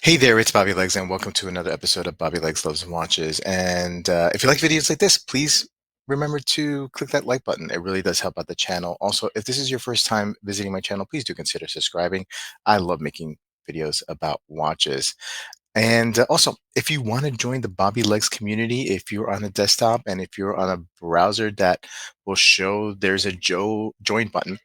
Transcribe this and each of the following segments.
Hey there, it's Bobby Legs, and welcome to another episode of Bobby Legs Loves and Watches. And if you like videos like this, please remember to click that like button. It really does help out the channel. Also, if this is your first time visiting my channel, please do consider subscribing. I love making videos about watches. And also, if you want to join the Bobby Legs community, if you're on a desktop and if you're on a browser that will show there's a join button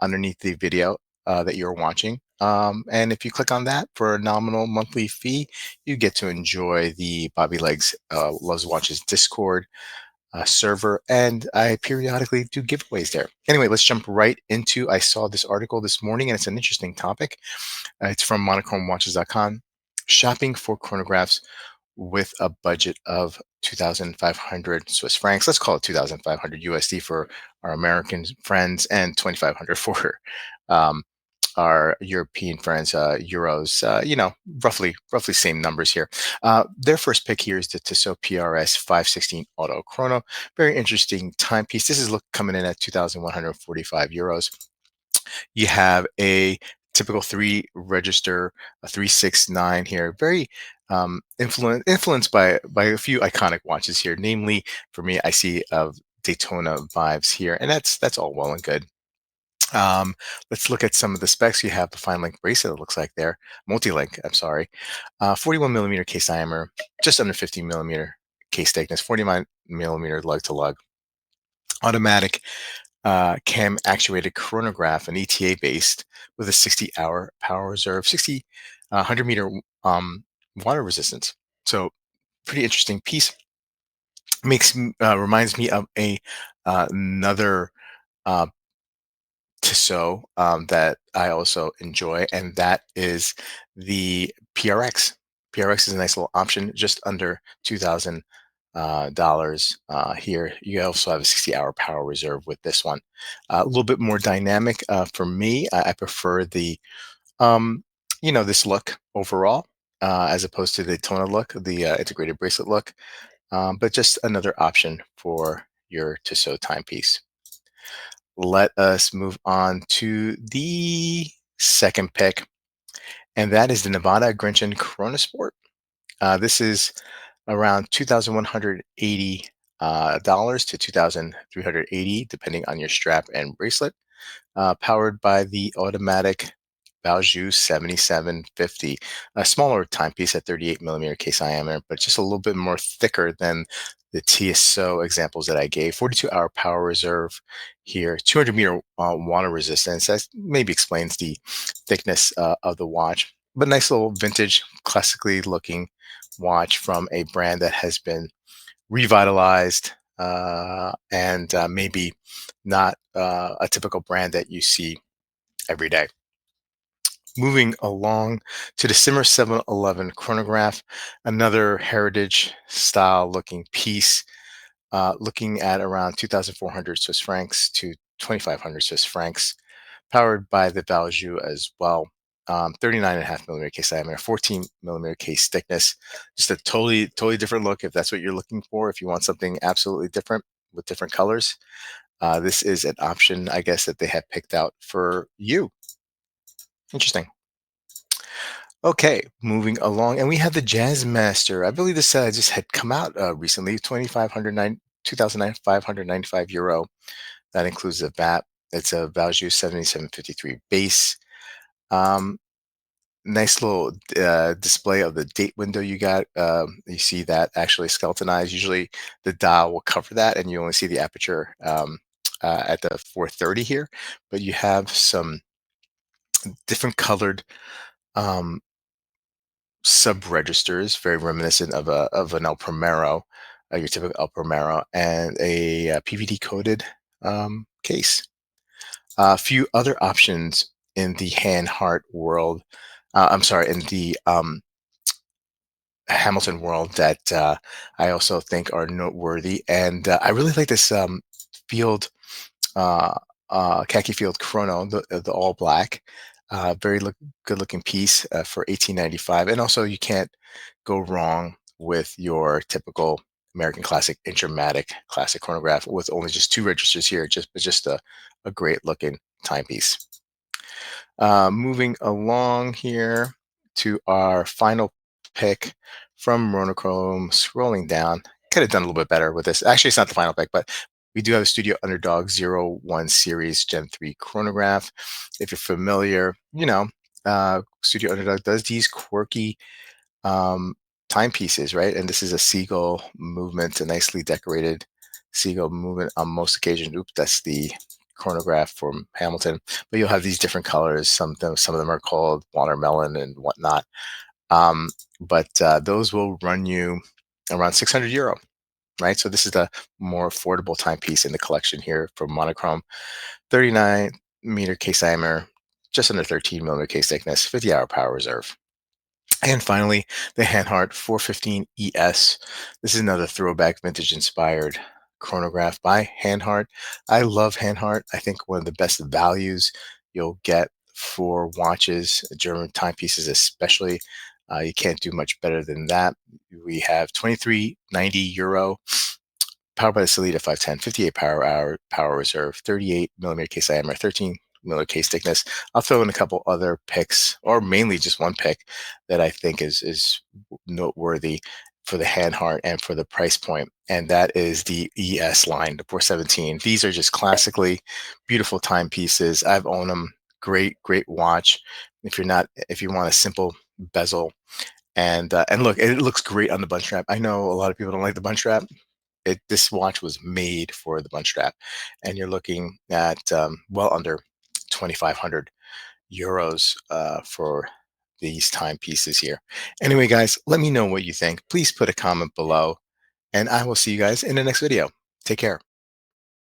underneath the video that you're watching. And if you click on that for a nominal monthly fee, you get to enjoy the Bobby Legs Loves Watches Discord server, and I periodically do giveaways there. Anyway, let's jump right into. I saw this article this morning, and it's an interesting topic. It's from monochromewatches.com. Shopping for chronographs with a budget of 2,500 Swiss francs. Let's call it 2,500 USD for our American friends and 2,500 for um, our European friends, euros. Roughly same numbers here. Their first pick here is the Tissot PRS 516 Auto Chrono. Very interesting timepiece. This is coming in at 2,145 euros. You have a typical three register, a 369 here. Very influenced by a few iconic watches here. Namely, for me, I see of Daytona vibes here, and that's all well and good. Let's look at some of the specs. You have the fine link bracelet, it looks like there, multi-link, I'm sorry. 41 millimeter case diameter, just under 50 millimeter case thickness, 49 millimeter lug to lug. Automatic cam actuated chronograph, an ETA based with a 60-hour power reserve, 100 meter water resistance. So pretty interesting piece. Reminds me of another uh, Tissot that I also enjoy, and that is the PRX. PRX is a nice little option, just under 2,000 dollars here. You also have a 60-hour power reserve with this one. A little bit more dynamic for me. I prefer the um, this look overall as opposed to the Tona look, the integrated bracelet look. But just another option for your Tissot timepiece. Let us move on to the second pick, and that is the Nevada Grenchen Chronosport. This is around 2,180 dollars to 2,380, depending on your strap and bracelet. Powered by the automatic Valjoux 7750, a smaller timepiece at 38 millimeter case diameter, but just a little bit more thicker than the TSO examples that I gave. 42-hour power reserve here, 200-meter water resistance. That maybe explains the thickness of the watch, but nice little vintage, classically looking watch from a brand that has been revitalized and maybe not a typical brand that you see every day. Moving along to the Simmer 711 chronograph, another heritage style looking piece, looking at around 2,400 Swiss francs to 2,500 Swiss francs, powered by the Valjoux as well. 39.5 millimeter case diameter, 14 millimeter case thickness. Just a totally different look if that's what you're looking for. If you want something absolutely different with different colors, this is an option, I guess, that they have picked out for you. Interesting. Okay, moving along, and we have the Jazz Master. I believe this just had come out recently, 2,595 euro. That includes the VAT. It's a Valjoux 7753 base. Um, Nice little display of the date window you got. You see that actually skeletonized. Usually the dial will cover that, and you only see the aperture at the 430 here. But you have some different colored um, sub registers, very reminiscent of an El Primero, your typical El Primero, and a PVD coated case. A few other options in the hand heart world. I'm sorry, in the Hamilton world that I also think are noteworthy, and I really like this field uh, khaki field chrono, the all black, very good looking piece for 1895. And also, you can't go wrong with your typical American classic Intramatic classic chronograph with only just two registers here, just a great looking timepiece. Moving along here, to our final pick from Monochrome. Scrolling down, could have done a little bit better with this. Actually, it's not the final pick, but we do have a Studio Underdog 01 Series Gen 3 chronograph. If you're familiar, Studio Underdog does these quirky um, timepieces, right? And this is a seagull movement, a nicely decorated seagull movement on most occasions. Oops, that's the chronograph from Hamilton. But you'll have these different colors. Some of them are called watermelon and whatnot. But those will run you around 600 euro, right? So this is the more affordable timepiece in the collection here from Monochrome. 39-meter case diameter, just under 13-millimeter case thickness, 50-hour power reserve. And finally, the Hanhart 415 ES. This is another throwback vintage inspired chronograph by Hanhart. I love Hanhart. I think one of the best values you'll get for watches, German timepieces especially. You can't do much better than that. We have 2390 euro, powered by the Salida 510, 58 power reserve, 38-millimeter case diameter, 13-millimeter case thickness. I'll throw in a couple other picks, or mainly just one pick that I think is noteworthy for the Hanhart and for the price point, and that is the ES line, the 417. These are just classically beautiful timepieces. I've owned them. Great watch. If you want a simple bezel, and look, it looks great on the bunch strap. I know a lot of people don't like the bunch strap. This watch was made for the bunch strap, and you're looking at well under 2,500 euros for these timepieces here. Anyway, guys, let me know what you think. Please put a comment below, and I will see you guys in the next video. Take care.